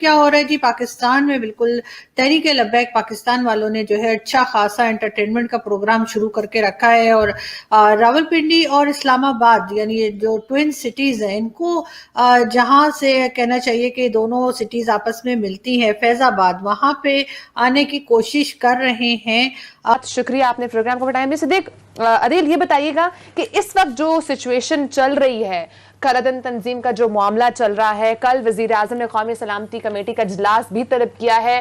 کیا ہو رہا ہے جی پاکستان میں؟ بالکل تحریک لبیک پاکستان والوں نے جو ہے اچھا خاصا انٹرٹینمنٹ کا پروگرام شروع کر کے رکھا ہے، اور راولپنڈی اور اسلام آباد یعنی جو ٹوئن سٹیز ہیں ان کو جہاں سے کہنا چاہیے کہ دونوں سٹیز آپس میں ملتی ہیں، فیض آباد، وہاں پہ آنے کی کوشش کر رہے ہیں۔ شکریہ آپ نے پروگرام کو بتایا۔ صدیق، عدیل یہ بتائیے گا کہ اس وقت جو سچویشن چل رہی ہے، کردن تنظیم کا جو معاملہ چل رہا ہے، کل وزیر اعظم نے قومی سلامتی کمیٹی کا اجلاس بھی طلب کیا ہے،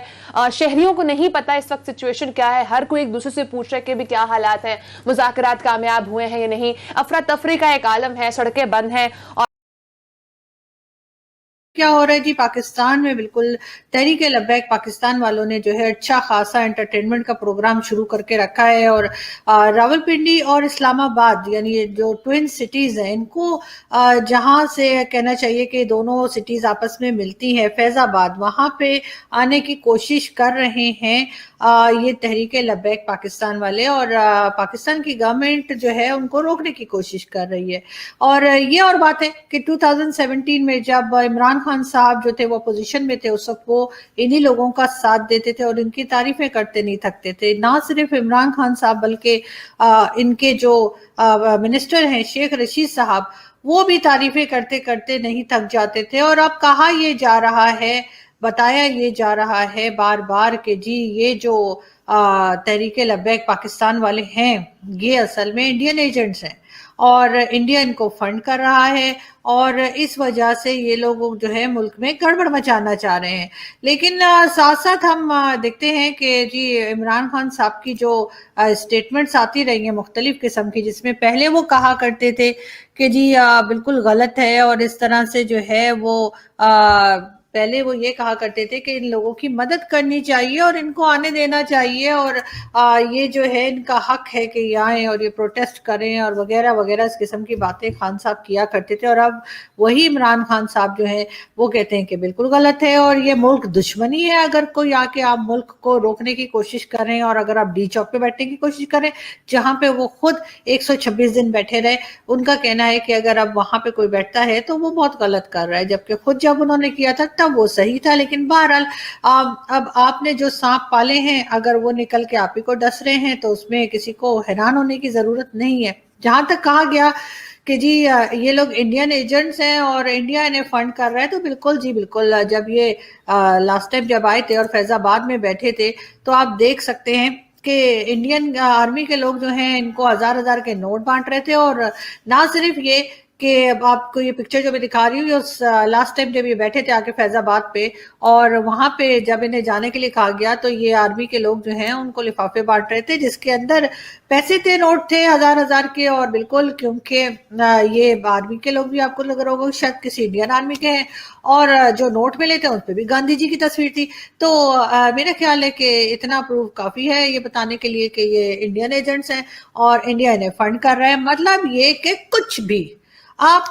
شہریوں کو نہیں پتا اس وقت سچویشن کیا ہے، ہر کوئی ایک دوسرے سے پوچھ رہا ہے کہ بھی کیا حالات ہیں، مذاکرات کامیاب ہوئے ہیں یا نہیں، افراتفری کا ایک عالم ہے، سڑکیں بند ہیں۔ اور کیا ہو رہا ہے جی پاکستان میں؟ بالکل تحریک لبیک پاکستان والوں نے جو ہے اچھا خاصا انٹرٹینمنٹ کا پروگرام شروع کر کے رکھا ہے، اور راولپنڈی اور اسلام آباد یعنی جو ٹوئن سٹیز ہیں ان کو جہاں سے کہنا چاہیے کہ دونوں سٹیز آپس میں ملتی ہیں، فیض آباد، وہاں پہ آنے کی کوشش کر رہے ہیں یہ تحریک لبیک پاکستان والے، اور پاکستان کی گورنمنٹ جو ہے ان کو روکنے کی کوشش کر رہی ہے۔ اور یہ اور بات ہے کہ 2017 میں جب عمران خان صاحب جو تھے وہ اپوزیشن میں تھے، اس وقت وہ انہی لوگوں کا ساتھ دیتے تھے اور ان کی تعریفیں کرتے نہیں تھکتے تھے۔ نہ صرف عمران خان صاحب بلکہ ان کے جو منسٹر ہیں شیخ رشید صاحب، وہ بھی تعریفیں کرتے کرتے نہیں تھک جاتے تھے۔ اور اب کہا یہ جا رہا ہے، بتایا یہ جا رہا ہے بار بار کہ جی یہ جو تحریک لبیک پاکستان والے ہیں یہ اصل میں انڈین ایجنٹس ہیں اور انڈیا ان کو فنڈ کر رہا ہے، اور اس وجہ سے یہ لوگ جو ہے ملک میں گڑبڑ مچانا چاہ رہے ہیں۔ لیکن ساتھ ساتھ ہم دیکھتے ہیں کہ جی عمران خان صاحب کی جو سٹیٹمنٹس آتی رہی ہیں مختلف قسم کی، جس میں پہلے وہ کہا کرتے تھے کہ جی بالکل غلط ہے، اور اس طرح سے جو ہے وہ پہلے وہ یہ کہا کرتے تھے کہ ان لوگوں کی مدد کرنی چاہیے اور ان کو آنے دینا چاہیے، اور یہ جو ہے ان کا حق ہے کہ یہ آئیں اور یہ پروٹیسٹ کریں اور وغیرہ وغیرہ اس قسم کی باتیں خان صاحب کیا کرتے تھے۔ اور اب وہی عمران خان صاحب جو ہیں وہ کہتے ہیں کہ بالکل غلط ہے اور یہ ملک دشمنی ہے اگر کوئی آ کے آپ ملک کو روکنے کی کوشش کریں، اور اگر آپ ڈی چوک پہ بیٹھنے کی کوشش کریں جہاں پہ وہ خود 126 دن بیٹھے رہے، ان کا کہنا ہے کہ اگر اب وہاں پہ کوئی بیٹھتا ہے تو وہ بہت غلط کر رہا ہے، جبکہ خود جب انہوں نے کیا تھا تب وہ صحیح تھا۔ لیکن بہرحال اب آپ نے جو سانپ پالے ہیں اگر وہ نکل کے آپ ہی کو ڈس رہے ہیں تو اس میں کسی کو حیران ہونے کی ضرورت نہیں ہے۔ جہاں تک کہا گیا کہ جی یہ لوگ انڈین ایجنٹس ہیں اور انڈیا انہیں فنڈ کر رہا ہے، تو بالکل جی بالکل، جب یہ لاسٹ ٹائم جب آئے تھے اور فیض آباد میں بیٹھے تھے تو آپ دیکھ سکتے ہیں کہ انڈین آرمی کے لوگ جو ہیں ان کو ہزار ہزار کے نوٹ بانٹ رہے تھے، اور نہ صرف یہ کہ آپ کو یہ پکچر جو میں دکھا رہی ہوں، اس لاسٹ ٹائم جب یہ بیٹھے تھے آ کے فیض آباد پہ اور وہاں پہ جب انہیں جانے کے لیے کہا گیا تو یہ آرمی کے لوگ جو ہیں ان کو لفافے بانٹ رہے تھے جس کے اندر پیسے تھے، نوٹ تھے ہزار ہزار کے، اور بالکل کیونکہ یہ آرمی کے لوگ بھی آپ کو لگ رہا ہوگا شاید کسی انڈین آرمی کے ہیں، اور جو نوٹ ملے تھے اس پہ بھی گاندھی جی کی تصویر تھی۔ تو میرا خیال ہے کہ اتنا پروف کافی ہے یہ بتانے کے لیے کہ یہ انڈین ایجنٹس ہیں اور انڈیا انہیں فنڈ کر رہا ہے۔ مطلب یہ کہ کچھ بھی آپ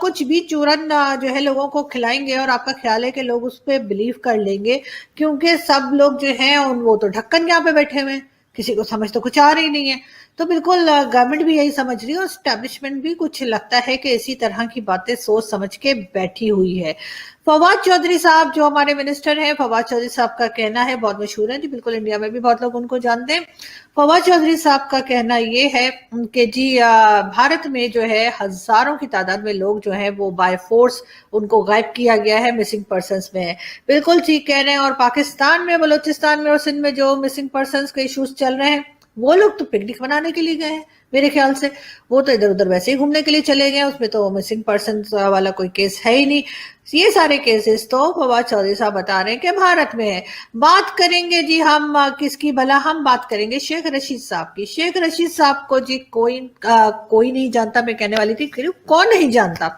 کچھ بھی چورن جو ہے لوگوں کو کھلائیں گے اور آپ کا خیال ہے کہ لوگ اس پہ بلیو کر لیں گے، کیونکہ سب لوگ جو ہیں وہ تو ڈھکن یہاں پہ بیٹھے ہوئے ہیں، کسی کو سمجھ تو کچھ آ رہی نہیں ہے۔ تو بالکل گورنمنٹ بھی یہی سمجھ رہی ہے اور اسٹیبلشمنٹ بھی کچھ لگتا ہے کہ اسی طرح کی باتیں سوچ سمجھ کے بیٹھی ہوئی ہے۔ فواد چودھری صاحب جو ہمارے منسٹر ہیں، فواد چودھری صاحب کا کہنا ہے، بہت مشہور ہیں جی، بالکل انڈیا میں بھی بہت لوگ ان کو جانتے ہیں۔ فواد چودھری صاحب کا کہنا یہ ہے کہ جی بھارت میں جو ہے ہزاروں کی تعداد میں لوگ جو ہیں وہ بائی فورس ان کو غائب کیا گیا ہے، مسنگ پرسنس میں ہے۔ بالکل ٹھیک کہہ رہے ہیں، اور پاکستان میں بلوچستان میں اور سندھ میں جو مسنگ پرسنس کے ایشوز چل رہے ہیں وہ لوگ تو پکنک منانے کے لیے گئے ہیں میرے خیال سے، وہ تو ادھر ادھر ویسے ہی گھومنے کے لیے چلے گئے ہیں، اس میں تو مسنگ پرسنس والا کوئی کیس ہے ہی نہیں۔ یہ سارے کیسز تو فواد چودھری صاحب بتا رہے ہیں کہ بھارت میں ہے۔ بات کریں گے جی ہم کس کی بھلا، ہم بات کریں گے شیخ رشید صاحب کی۔ شیخ رشید صاحب کو جی کوئی نہیں جانتا، میں کہنے والی تھی کون نہیں جانتا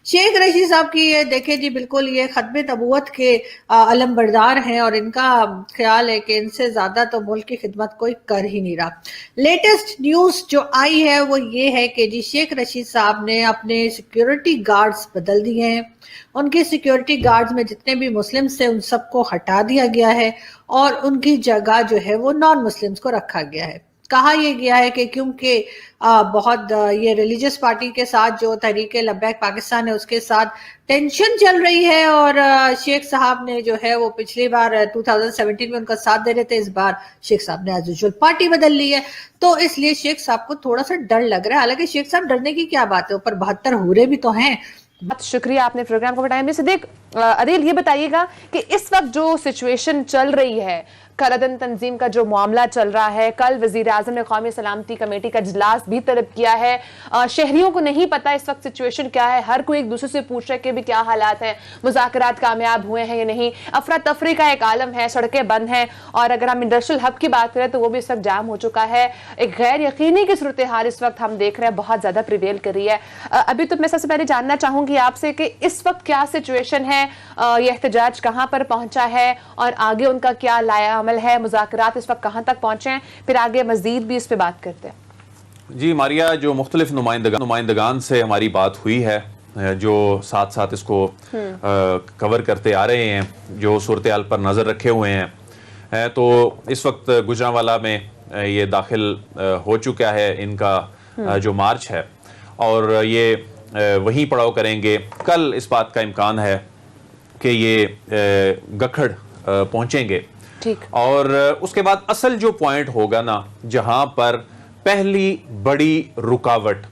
شیخ رشید صاحب کی۔ یہ دیکھیں جی بالکل یہ ختم نبوت کے علم بردار ہیں اور ان کا خیال ہے کہ ان سے زیادہ تو ملک کی خدمت کوئی کر ہی نہیں رہا۔ لیٹسٹ نیوز جو آئی ہے وہ یہ ہے کہ جی شیخ رشید صاحب نے اپنے سیکیورٹی گارڈز بدل دیے ہیں، ان کے سیکیورٹی گارڈز میں جتنے بھی مسلمز تھے ان سب کو ہٹا دیا گیا ہے اور ان کی جگہ جو ہے وہ نان مسلمز کو رکھا گیا ہے۔ کہا یہ گیا ہے کہ کیونکہ بہت یہ ریلیجس پارٹی کے ساتھ جو تحریک لبیک پاکستان ہے اس کے ساتھ ٹینشن چل رہی ہے، اور شیخ صاحب نے جو ہے وہ پچھلی بار 2017 میں ان کا ساتھ دے رہے تھے، اس بار شیخ صاحب نے ایز یوزول پارٹی بدل لی ہے، تو اس لیے شیخ صاحب کو تھوڑا سا ڈر لگ رہا ہے۔ حالانکہ شیخ صاحب ڈرنے کی کیا بات ہے، اوپر 72 حورے بھی تو ہیں۔ بہت شکریہ آپ نے پروگرام کو بتایا۔ میں صدیق عدیل یہ بتائیے گا کہ اس وقت جو سچویشن چل رہی ہے، قرارداد تنظیم کا جو معاملہ چل رہا ہے، کل وزیر اعظم نے قومی سلامتی کمیٹی کا اجلاس بھی طلب کیا ہے، شہریوں کو نہیں پتا اس وقت سچویشن کیا ہے، ہر کوئی ایک دوسرے سے پوچھ رہا ہے کہ بھی کیا حالات ہیں، مذاکرات کامیاب ہوئے ہیں یا نہیں، افراتفری کا ایک عالم ہے، سڑکیں بند ہیں، اور اگر ہم انڈسٹریل ہب کی بات کریں تو وہ بھی اس وقت جام ہو چکا ہے، ایک غیر یقینی کی صورتحال اس وقت ہم دیکھ رہے ہیں بہت زیادہ پریویل کر رہی ہے۔ ابھی تو میں سب سے پہلے جاننا چاہوں گی آپ سے کہ اس وقت کیا سچویشن ہے، یہ احتجاج کہاں پر پہنچا ہے اور آگے ان کا کیا لائحہ عمل ہے، مذاکرات اس وقت کہاں تک پہنچے ہیں، پھر آگے مزید بھی اس پہ بات کرتے ہیں۔ جی ماریا، جو مختلف نمائندگان سے ہماری بات ہوئی ہے، جو ساتھ ساتھ اس کو کور کرتے آ رہے ہیں، جو صورتحال پر نظر رکھے ہوئے ہیں، تو اس وقت گجرانوالہ میں یہ داخل ہو چکا ہے ان کا جو مارچ ہے، اور یہ وہیں پڑاؤ کریں گے۔ کل اس بات کا امکان ہے کہ یہ گکھڑ پہنچیں گے، اور اس کے بعد اصل جو پوائنٹ ہوگا نا، جہاں پر پہلی بڑی رکاوٹ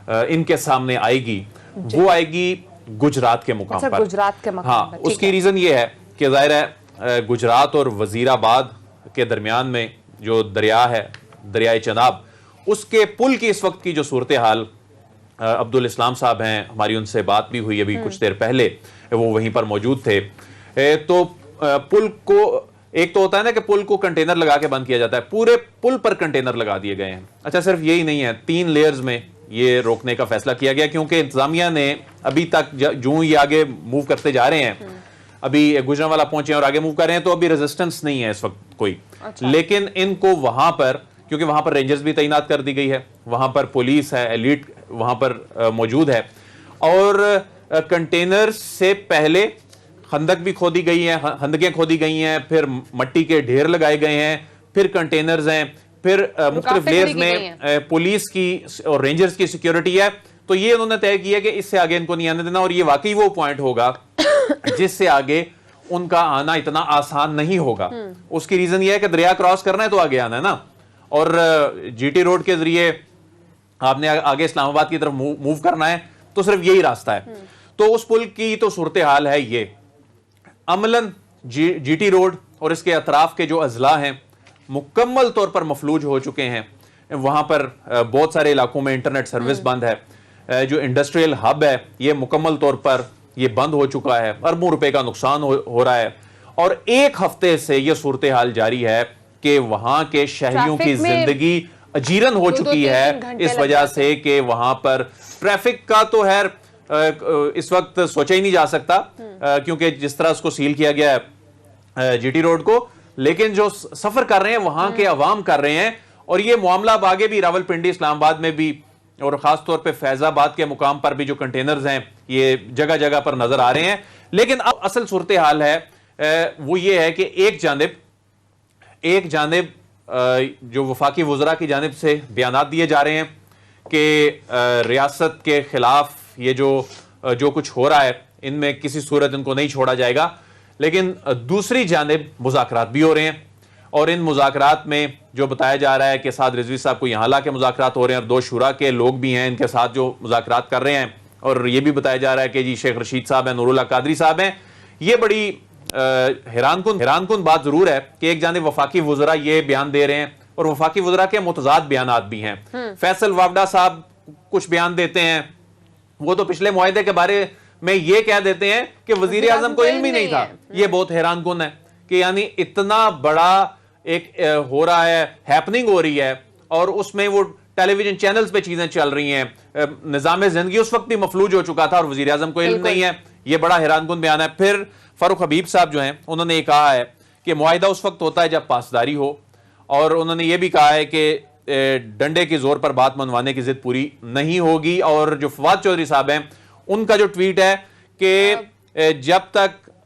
ان کے سامنے آئے گی، وہ آئے گی گجرات کے مقام پر۔ ہاں، اس کی ریزن یہ ہے کہ ظاہر ہے گجرات اور وزیر آباد کے درمیان میں جو دریا ہے، دریائے چناب، اس کے پل کی اس وقت کی جو صورتحال، عبدالاسلام صاحب ہیں، ہماری ان سے بات بھی ہوئی ابھی کچھ دیر پہلے، وہ وہیں پر موجود تھے، تو پل کو ایک تو ہوتا ہے نا کہ پل کو کنٹینر لگا کے بند کیا جاتا ہے، پورے پل پر کنٹینر لگا دیے گئے ہیں۔ اچھا، صرف یہی نہیں ہے، 3 لیئرز میں یہ روکنے کا فیصلہ کیا گیا، کیونکہ انتظامیہ نے ابھی تک جو یہ آگے موو کرتے جا رہے ہیں، ابھی گجرانوالہ پہنچے ہیں اور آگے موو کر رہے ہیں، تو ابھی ریزسٹنس نہیں ہے اس وقت کوئی، لیکن ان کو وہاں پر، کیونکہ وہاں پر رینجرز بھی تعینات کر دی گئی ہے، وہاں پر پولیس ہے، ایلیٹ وہاں پر موجود ہے، اور کنٹینر سے پہلے خندق بھی کھودی گئی ہیں، خندقیں کھودی گئی ہیں، پھر مٹی کے ڈھیر لگائے گئے ہیں، پھر کنٹینرز ہیں، پھر مختلف لیئرز میں پولیس کی اور رینجرز کی سیکیورٹی ہے، تو یہ انہوں نے طے کیا کہ اس سے آگے ان کو نہیں آنے دینا، اور یہ واقعی وہ پوائنٹ ہوگا جس سے آگے ان کا آنا اتنا آسان نہیں ہوگا۔ اس کی ریزن یہ ہے کہ دریا کراس کرنا ہے تو آگے آنا ہے نا، اور جی ٹی روڈ کے ذریعے آپ نے آگے اسلام آباد کی طرف موو کرنا ہے، تو صرف یہی راستہ ہے۔ تو اس پل کی تو صورتحال ہے یہ، عملاً جی ٹی روڈ اور اس کے اطراف کے جو اضلاع ہیں مکمل طور پر مفلوج ہو چکے ہیں، وہاں پر بہت سارے علاقوں میں انٹرنیٹ سروس بند ہے، جو انڈسٹریل ہب ہے یہ مکمل طور پر یہ بند ہو چکا ہے، اربوں روپے کا نقصان ہو رہا ہے، اور 1 ہفتے سے یہ صورتحال جاری ہے کہ وہاں کے شہریوں کی زندگی اجیرن ہو چکی ہے، اس وجہ سے کہ وہاں پر ٹریفک کا تو ہے اس وقت سوچا ہی نہیں جا سکتا، کیونکہ جس طرح اس کو سیل کیا گیا ہے جی ٹی روڈ کو، لیکن جو سفر کر رہے ہیں وہاں کے عوام کر رہے ہیں، اور یہ معاملہ اب آگے بھی راول پنڈی، اسلام آباد میں بھی، اور خاص طور پہ فیض آباد کے مقام پر بھی جو کنٹینرز ہیں یہ جگہ جگہ پر نظر آ رہے ہیں۔ لیکن اب اصل صورتحال ہے وہ یہ ہے کہ ایک جانب جو وفاقی وزراء کی جانب سے بیانات دیے جا رہے ہیں کہ ریاست کے خلاف یہ جو کچھ ہو رہا ہے ان میں کسی صورت ان کو نہیں چھوڑا جائے گا، لیکن دوسری جانب مذاکرات بھی ہو رہے ہیں، اور ان مذاکرات میں جو بتایا جا رہا ہے کہ سعد رضوی صاحب کو یہاں لا کے مذاکرات ہو رہے ہیں، اور 2 شورا کے لوگ بھی ہیں ان کے ساتھ جو مذاکرات کر رہے ہیں، اور یہ بھی بتایا جا رہا ہے کہ جی شیخ رشید صاحب ہیں، نور اللہ قادری صاحب ہیں۔ یہ بڑی حیران کن بات ضرور ہے کہ ایک جانب وفاقی وزراء یہ بیان دے رہے ہیں، اور وفاقی وزراء کے متضاد بیانات بھی ہیں۔ فیصل وابڈا صاحب کچھ بیان دیتے ہیں، وہ تو پچھلے معاہدے کے بارے میں یہ کہہ دیتے ہیں کہ وزیر اعظم کو علم ہی نہیں تھا۔ یہ بہت حیران کن ہے کہ یعنی اتنا بڑا ایک ہو رہا ہے، ہیپننگ ہو رہی ہے، اور اس میں وہ ٹیلی ویژن چینلز پہ چیزیں چل رہی ہیں، نظام زندگی اس وقت بھی مفلوج ہو چکا تھا اور وزیر اعظم کو علم نہیں ہے۔ یہ بڑا حیران کن بیان ہے۔ پھر فاروق حبیب صاحب جو ہیں انہوں نے یہ کہا ہے کہ معاہدہ اس وقت ہوتا ہے جب پاسداری ہو، اور انہوں نے یہ بھی کہا ہے کہ ڈنڈے کے زور پر بات منوانے کی ضد پوری نہیں ہوگی۔ اور جو فواد چودھری صاحب ہیں ان کا جو ٹویٹ ہے کہ جب تک